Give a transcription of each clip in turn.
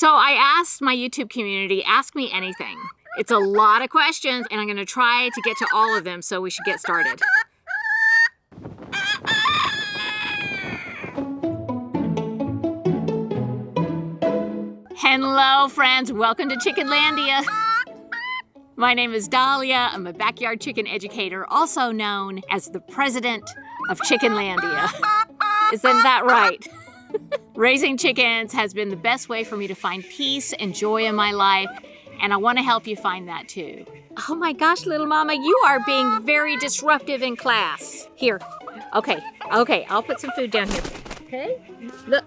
So I asked my YouTube community, ask me anything. It's a lot of questions, and I'm going to try to get to all of them, so we should get started. Hello, friends. Welcome to Chickenlandia. My name is Dahlia. I'm a backyard chicken educator, also known as the president of Chickenlandia. Isn't that right? Raising chickens has been the best way for me to find peace and joy in my life, and I want to help you find that too. Oh my gosh, little mama, you are being very disruptive in class. Here. Okay, I'll put some food down here. Okay? Look,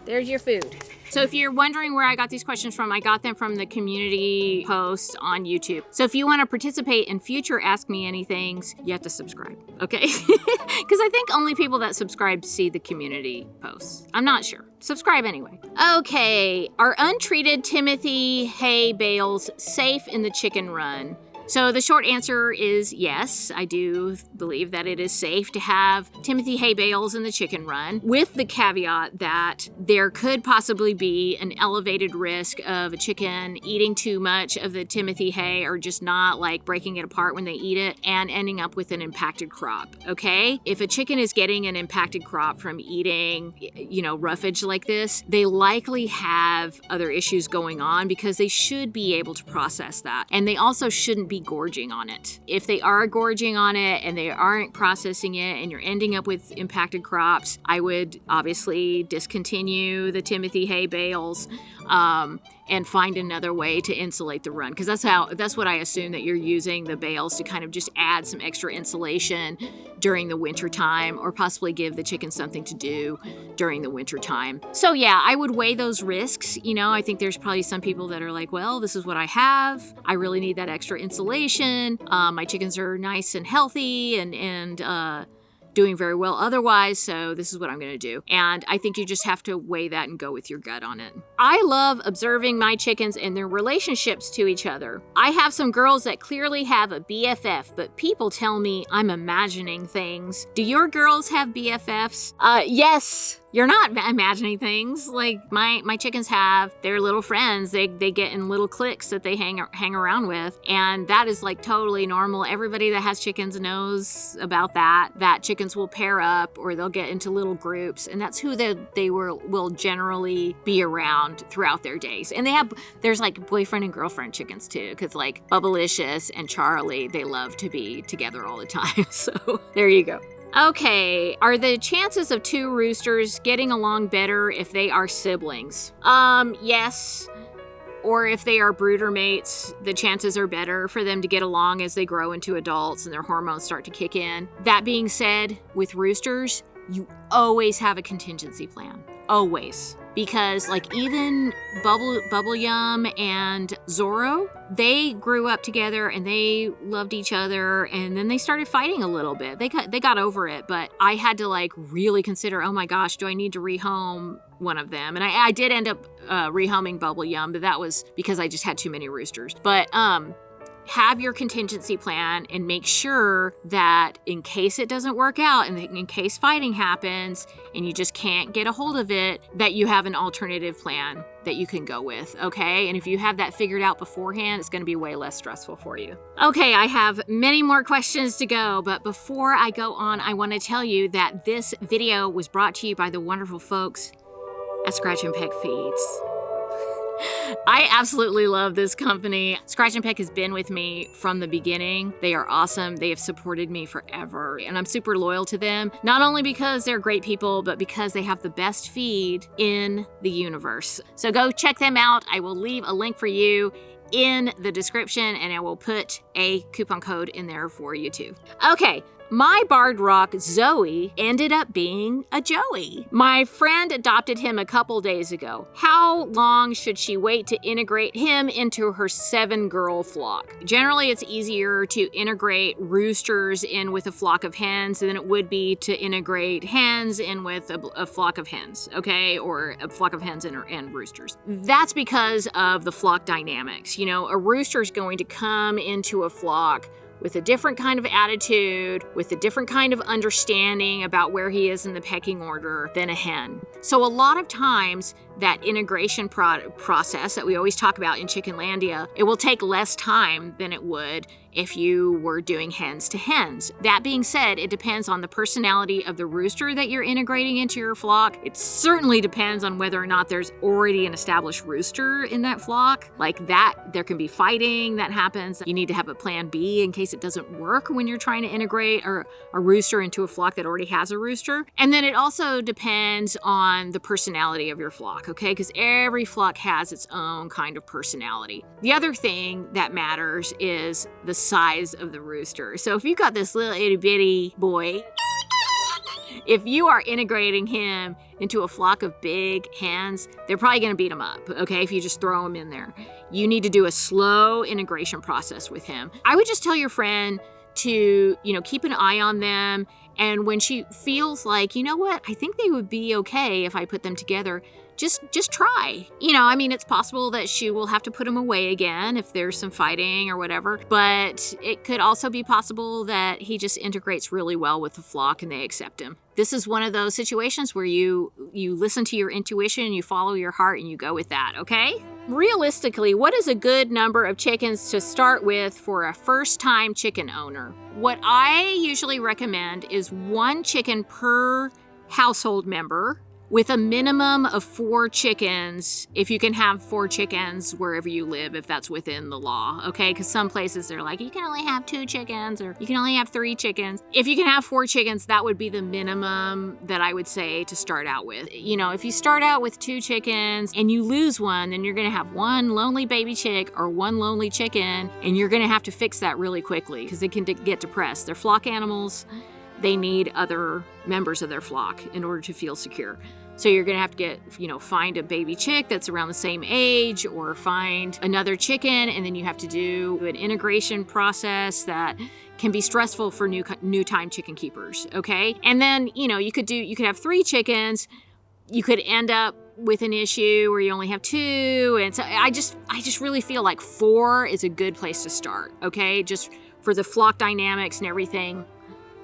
there's your food. So if you're wondering where I got these questions from, I got them from the community posts on YouTube. So if you want to participate in future Ask Me Anythings, you have to subscribe, okay? Because I think only people that subscribe see the community posts. I'm not sure. Subscribe anyway. Okay, are untreated Timothy hay bales safe in the chicken run? So the short answer is yes, I do believe that it is safe to have Timothy hay bales in the chicken run, with the caveat that there could possibly be an elevated risk of a chicken eating too much of the Timothy hay, or just not like breaking it apart when they eat it and ending up with an impacted crop, okay? If a chicken is getting an impacted crop from eating, roughage like this, they likely have other issues going on, because they should be able to process that. And they also shouldn't be gorging on it. If they are gorging on it and they aren't processing it and you're ending up with impacted crops, I would obviously discontinue the Timothy hay bales and find another way to insulate the run, because that's what I assume, that you're using the bales to kind of just add some extra insulation during the winter time, or possibly give the chicken something to do during the winter time. So yeah, I would weigh those risks. I think there's probably some people that are like, well, this is what I have. I really need that extra insulation. My chickens are nice and healthy and doing very well otherwise, so this is what I'm gonna do. And I think you just have to weigh that and go with your gut on it. I love observing my chickens and their relationships to each other. I have some girls that clearly have a BFF, but people tell me I'm imagining things. Do your girls have BFFs? Yes. You're not imagining things. Like my chickens have their little friends. They get in little cliques that they hang around with, and that is like totally normal. Everybody that has chickens knows about that chickens will pair up, or they'll get into little groups, and that's who they will generally be around throughout their days. And there's like boyfriend and girlfriend chickens too, because like Bubblicious and Charlie, they love to be together all the time. So there you go. Okay, are the chances of two roosters getting along better if they are siblings? Yes. Or if they are brooder mates, the chances are better for them to get along as they grow into adults and their hormones start to kick in. That being said, with roosters, you always have a contingency plan. Always. Because like even Bubble Yum and Zorro, they grew up together and they loved each other, and then they started fighting a little bit. They got over it, but I had to like really consider, oh my gosh, do I need to rehome one of them? And I did end up rehoming Bubble Yum, but that was because I just had too many roosters. But have your contingency plan and make sure that in case it doesn't work out and in case fighting happens and you just can't get a hold of it, that you have an alternative plan that you can go with, okay? And if you have that figured out beforehand, it's gonna be way less stressful for you. Okay, I have many more questions to go, but before I go on, I wanna tell you that this video was brought to you by the wonderful folks at Scratch and Peck Feeds. I absolutely love this company. Scratch and Peck has been with me from the beginning. They are awesome. They have supported me forever, and I'm super loyal to them. Not only because they're great people, but because they have the best feed in the universe. So go check them out. I will leave a link for you in the description, and I will put a coupon code in there for you too. Okay. My barred rock, Zoe, ended up being a Joey. My friend adopted him a couple days ago. How long should she wait to integrate him into her 7-girl flock? Generally, it's easier to integrate roosters in with a flock of hens than it would be to integrate hens in with a flock of hens, okay? Or a flock of hens and roosters. That's because of the flock dynamics. A rooster is going to come into a flock with a different kind of attitude, with a different kind of understanding about where he is in the pecking order than a hen. So a lot of times that integration process that we always talk about in Chickenlandia, it will take less time than it would if you were doing hens to hens. That being said, it depends on the personality of the rooster that you're integrating into your flock. It certainly depends on whether or not there's already an established rooster in that flock. Like that, there can be fighting that happens. You need to have a plan B in case it doesn't work when you're trying to integrate a rooster into a flock that already has a rooster. And then it also depends on the personality of your flock, okay? Because every flock has its own kind of personality. The other thing that matters is the size of the rooster. So if you've got this little itty bitty boy, if you are integrating him into a flock of big hens, they're probably going to beat him up, okay, if you just throw him in there. You need to do a slow integration process with him. I would just tell your friend to, keep an eye on them. And when she feels like, you know what, I think they would be okay if I put them together, just try. It's possible that she will have to put him away again if there's some fighting or whatever, but it could also be possible that he just integrates really well with the flock and they accept him. This is one of those situations where you listen to your intuition, you follow your heart, and you go with that, okay? Realistically, what is a good number of chickens to start with for a first-time chicken owner? What I usually recommend is 1 chicken per household member, with a minimum of 4 chickens, if you can have 4 chickens wherever you live, if that's within the law, okay? Because some places they're like, you can only have 2 chickens or you can only have 3 chickens. If you can have 4 chickens, that would be the minimum that I would say to start out with. If you start out with 2 chickens and you lose one, then you're gonna have 1 lonely baby chick or 1 lonely chicken, and you're gonna have to fix that really quickly because they can get depressed. They're flock animals. They need other members of their flock in order to feel secure. So you're going to have to find a baby chick that's around the same age or find another chicken, and then you have to do an integration process that can be stressful for new time chicken keepers, okay? And then, you could have 3 chickens. You could end up with an issue where you only have 2. And so I just really feel like 4 is a good place to start, okay? Just for the flock dynamics and everything,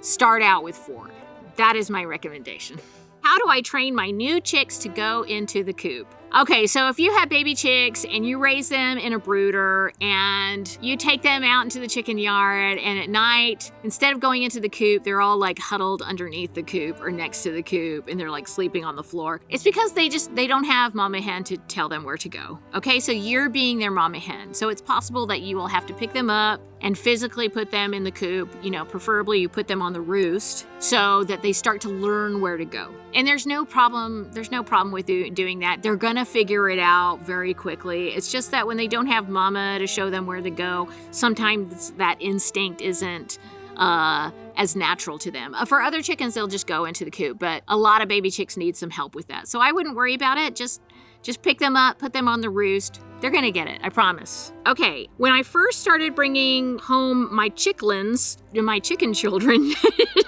start out with 4. That is my recommendation. How do I train my new chicks to go into the coop? Okay, so if you have baby chicks and you raise them in a brooder and you take them out into the chicken yard, and at night, instead of going into the coop, they're all like huddled underneath the coop or next to the coop and they're like sleeping on the floor. It's because they don't have mama hen to tell them where to go. Okay, so you're being their mama hen. So it's possible that you will have to pick them up and physically put them in the coop. Preferably you put them on the roost so that they start to learn where to go. And there's no problem with doing that. They're gonna figure it out very quickly. It's just that when they don't have mama to show them where to go, sometimes that instinct isn't as natural to them. For other chickens, they'll just go into the coop, but a lot of baby chicks need some help with that. So I wouldn't worry about it. Just pick them up, put them on the roost. They're gonna get it, I promise. Okay, when I first started bringing home my chicklins, my chicken children,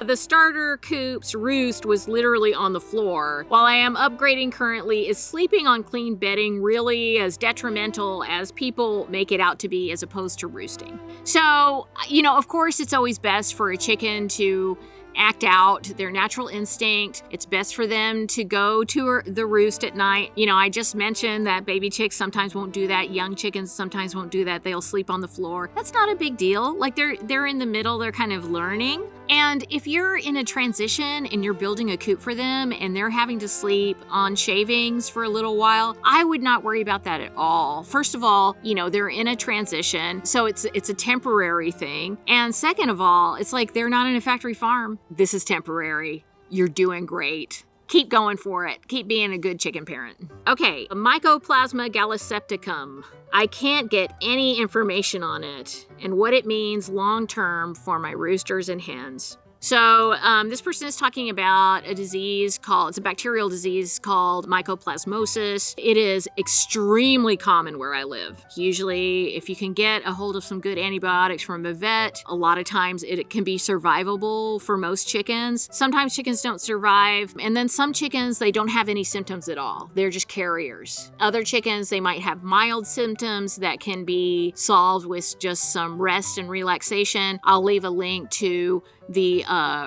the starter coop's roost was literally on the floor. While I am upgrading currently, is sleeping on clean bedding really as detrimental as people make it out to be as opposed to roosting? So, of course it's always best for a chicken to act out their natural instinct. It's best for them to go to the roost at night. I just mentioned that baby chicks sometimes won't do that. Young chickens sometimes won't do that. They'll sleep on the floor. That's not a big deal. Like they're in the middle. They're kind of learning. And if you're in a transition and you're building a coop for them and they're having to sleep on shavings for a little while, I would not worry about that at all. First of all, they're in a transition, so it's a temporary thing. And second of all, it's like they're not in a factory farm. This is temporary. You're doing great. Keep going for it. Keep being a good chicken parent. Okay, Mycoplasma gallisepticum. I can't get any information on it and what it means long-term for my roosters and hens. So this person is talking about a disease it's a bacterial disease called mycoplasmosis. It is extremely common where I live. Usually, if you can get a hold of some good antibiotics from a vet, a lot of times it can be survivable for most chickens. Sometimes chickens don't survive, and then some chickens, they don't have any symptoms at all. They're just carriers. Other chickens, they might have mild symptoms that can be solved with just some rest and relaxation. I'll leave a link to the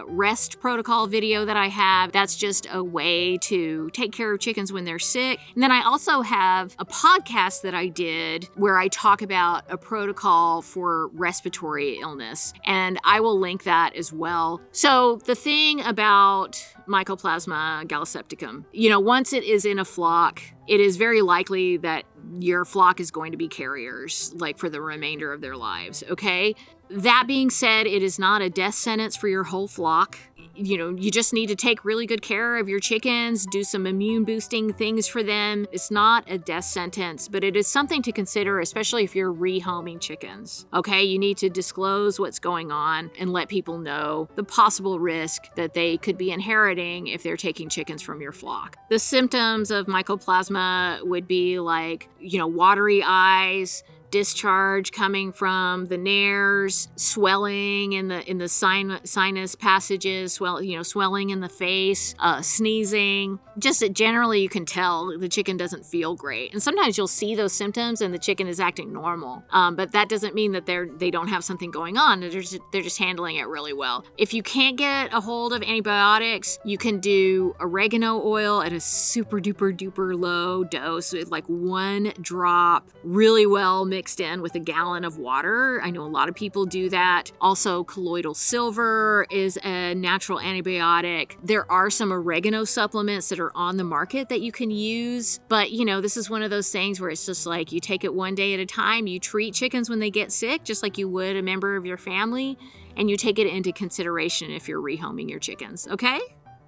rest protocol video that I have. That's just a way to take care of chickens when they're sick. And then I also have a podcast that I did where I talk about a protocol for respiratory illness, and I will link that as well. So the thing about Mycoplasma gallisepticum, once it is in a flock, it is very likely that your flock is going to be carriers, like for the remainder of their lives, okay? That being said, it is not a death sentence for your whole flock. You just need to take really good care of your chickens, do some immune boosting things for them. It's not a death sentence, but it is something to consider, especially if you're rehoming chickens. Okay, you need to disclose what's going on and let people know the possible risk that they could be inheriting if they're taking chickens from your flock. The symptoms of mycoplasma would be like, watery eyes, discharge coming from the nares, swelling in the sinus passages, swelling in the face, sneezing. Just that generally you can tell the chicken doesn't feel great. And sometimes you'll see those symptoms and the chicken is acting normal. But that doesn't mean that they don't have something going on. They're just handling it really well. If you can't get a hold of antibiotics, you can do oregano oil at a super duper duper low dose with like 1 drop, really well mixed in with a gallon of water. I know a lot of people do that. Also, colloidal silver is a natural antibiotic. There are some oregano supplements that are on the market that you can use, but this is one of those things where it's just like you take it one day at a time. You treat chickens when they get sick, just like you would a member of your family, and you take it into consideration if you're rehoming your chickens, okay?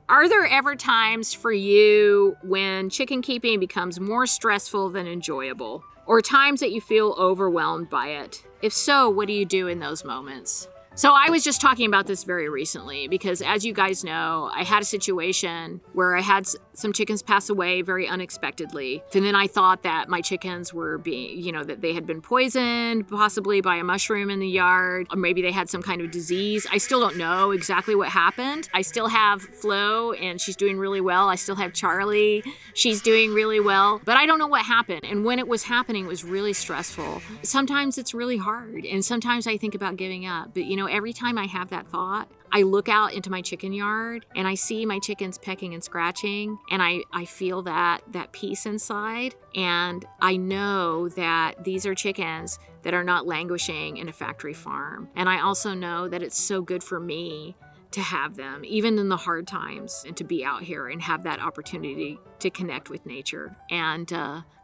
Are there ever times for you when chicken keeping becomes more stressful than enjoyable? Or times that you feel overwhelmed by it? If so, what do you do in those moments? So I was just talking about this very recently because, as you guys know, I had a situation where I had some chickens pass away very unexpectedly. And then I thought that my chickens were being, that they had been poisoned possibly by a mushroom in the yard, or maybe they had some kind of disease. I still don't know exactly what happened. I still have Flo and she's doing really well. I still have Charlie. She's doing really well, but I don't know what happened. And when it was happening, it was really stressful. Sometimes it's really hard. And sometimes I think about giving up, but every time I have that thought, I look out into my chicken yard and I see my chickens pecking and scratching, and I feel that peace inside. And I know that these are chickens that are not languishing in a factory farm. And I also know that it's so good for me to have them, even in the hard times, and to be out here and have that opportunity to connect with nature. And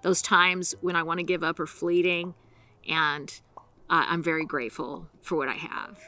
those times when I want to give up are fleeting, and I'm very grateful for what I have.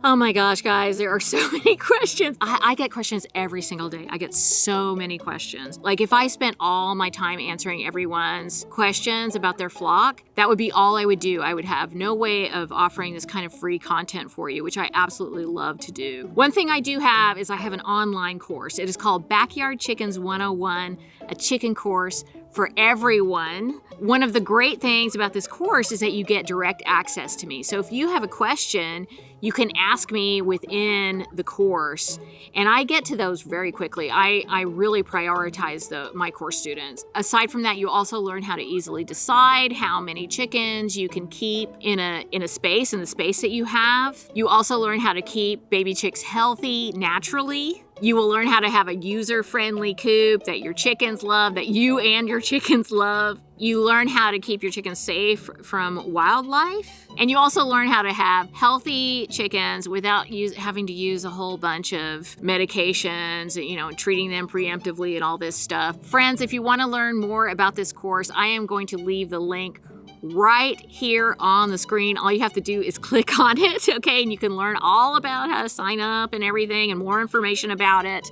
Oh my gosh, guys, there are so many questions. I get questions every single day. I get so many questions. Like if I spent all my time answering everyone's questions about their flock, that would be all I would do. I would have no way of offering this kind of free content for you, which I absolutely love to do. One thing I do have is I have an online course. It is called Backyard Chickens 101, a chicken course for everyone. One of the great things about this course is that you get direct access to me. So if you have a question, you can ask me within the course, and I get to those very quickly. I really prioritize my course students. Aside from that, you also learn how to easily decide how many chickens you can keep in the space that you have. You also learn how to keep baby chicks healthy naturally. You will learn how to have a user-friendly coop that your chickens love, that you and your chickens love. You learn how to keep your chickens safe from wildlife. And you also learn how to have healthy chickens without having to use a whole bunch of medications, treating them preemptively and all this stuff. Friends, if you want to learn more about this course, I am going to leave the link right here on the screen. All you have to do is click on it, okay? And you can learn all about how to sign up and everything and more information about it.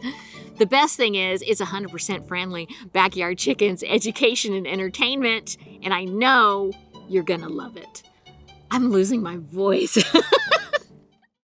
The best thing is it's 100% friendly backyard chickens, education and entertainment, and I know you're gonna love it. I'm losing my voice.